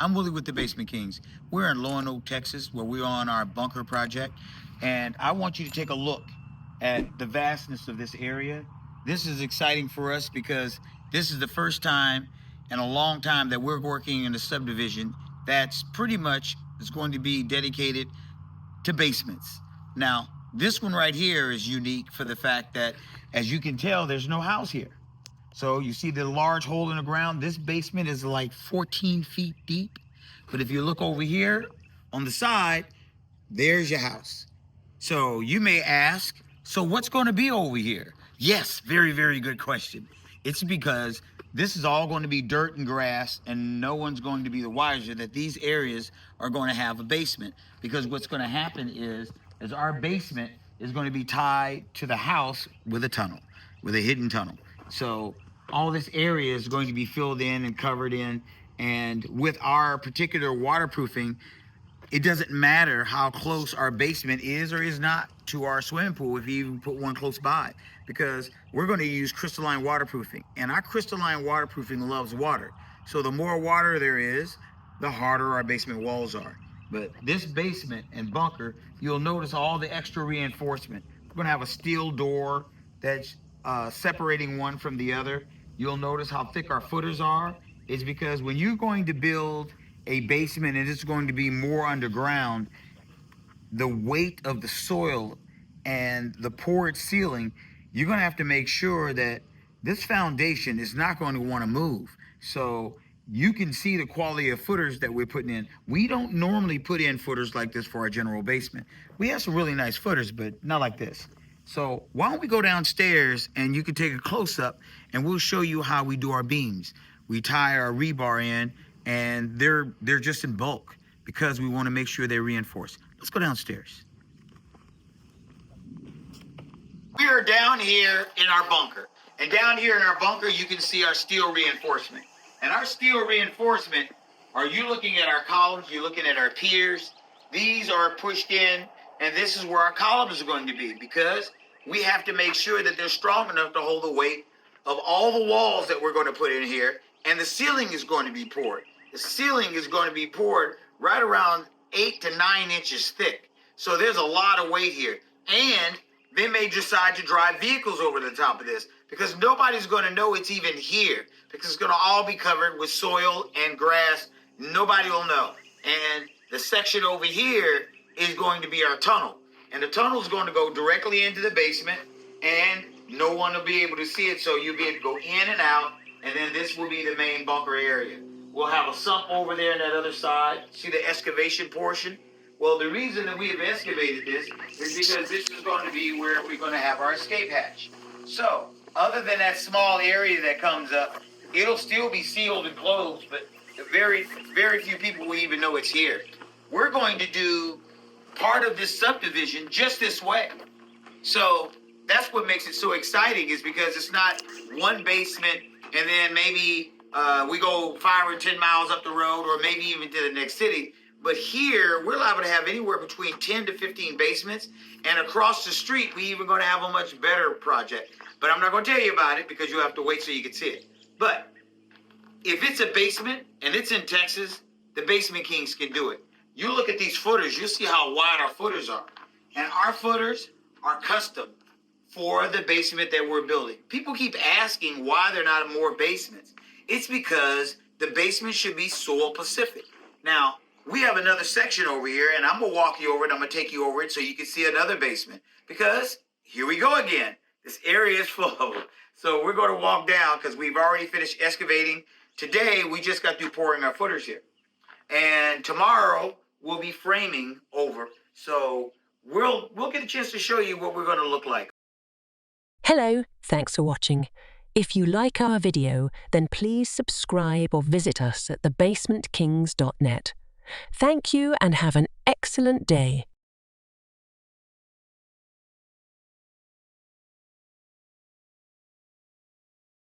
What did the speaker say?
I'm Willie with the Basement Kings. We're in Lowen Oak, Texas, where we're on our bunker project. And I want you to take a look at the vastness of this area. This is exciting for us because this is the first time in a long time that we're working in a subdivision that's pretty much is going to be dedicated to basements. Now, this one right here is unique for the fact that, as you can tell, there's no house here. So you see the large hole in the ground? This basement is like 14 feet deep. But if you look over here on the side, there's your house. So you may ask, so what's going to be over here? Yes, very, very good question. It's because this is all going to be dirt and grass, and no one's going to be the wiser that these areas are going to have a basement. Because what's going to happen is our basement is going to be tied to the house with a tunnel, with a hidden tunnel. So all this area is going to be filled in and covered in, and with our particular waterproofing, it doesn't matter how close our basement is or is not to our swimming pool if you even put one close by, because we're going to use crystalline waterproofing, and our crystalline waterproofing loves water. So the more water there is, the harder our basement walls are. But this basement and bunker, you'll notice all the extra reinforcement. We're going to have a steel door that's separating one from the other. You'll notice how thick our footers are. It's because when you're going to build a basement and it's going to be more underground, the weight of the soil and the poured ceiling, you're going to have to make sure that this foundation is not going to want to move. So you can see the quality of footers that we're putting in. We don't normally put in footers like this for our general basement. We have some really nice footers, but not like this. So why don't we go downstairs and you can take a close-up and we'll show you how we do our beams. We tie our rebar in, and they're just in bulk because we want to make sure they're reinforced. Let's go downstairs. We are down here in our bunker. And down here in our bunker, you can see our steel reinforcement. And our steel reinforcement, are you looking at our columns, you're looking at our piers, these are pushed in, and this is where our columns are going to be, because we have to make sure that they're strong enough to hold the weight of all the walls that we're going to put in here, and the ceiling is going to be poured. The ceiling is going to be poured right around 8 to 9 inches thick. So there's a lot of weight here. And they may decide to drive vehicles over the top of this because nobody's going to know it's even here, because it's going to all be covered with soil and grass. Nobody will know. And the section over here is going to be our tunnel. And the tunnel is going to go directly into the basement, and no one will be able to see it. So you'll be able to go in and out, and then this will be the main bunker area. We'll have a sump over there on that other side. See the excavation portion? Well, the reason that we have excavated this is because this is going to be where we're going to have our escape hatch. So, other than that small area that comes up, it'll still be sealed and closed, but very, very few people will even know it's here. We're going to do part of this subdivision just this way. So, that's what makes it so exciting, is because it's not one basement and then maybe we go 5 or 10 miles up the road, or maybe even to the next city. But here, we're liable to have anywhere between 10 to 15 basements. And across the street, we even going to have a much better project. But I'm not going to tell you about it because you have to wait so you can see it. But if it's a basement and it's in Texas, the Basement Kings can do it. You look at these footers, you'll see how wide our footers are. And our footers are custom for the basement that we're building. People keep asking why there are not more basements. It's because the basement should be soil Pacific. Now, we have another section over here, and I'm going to walk you over it. I'm going to take you over it so you can see another basement. Because here we go again. This area is full. So we're going to walk down because we've already finished excavating. Today, we just got through pouring our footers here. And tomorrow, we'll be framing over. So we'll get a chance to show you what we're going to look like. Hello, thanks for watching. If you like our video, then please subscribe or visit us at thebasementkings.net. Thank you and have an excellent day.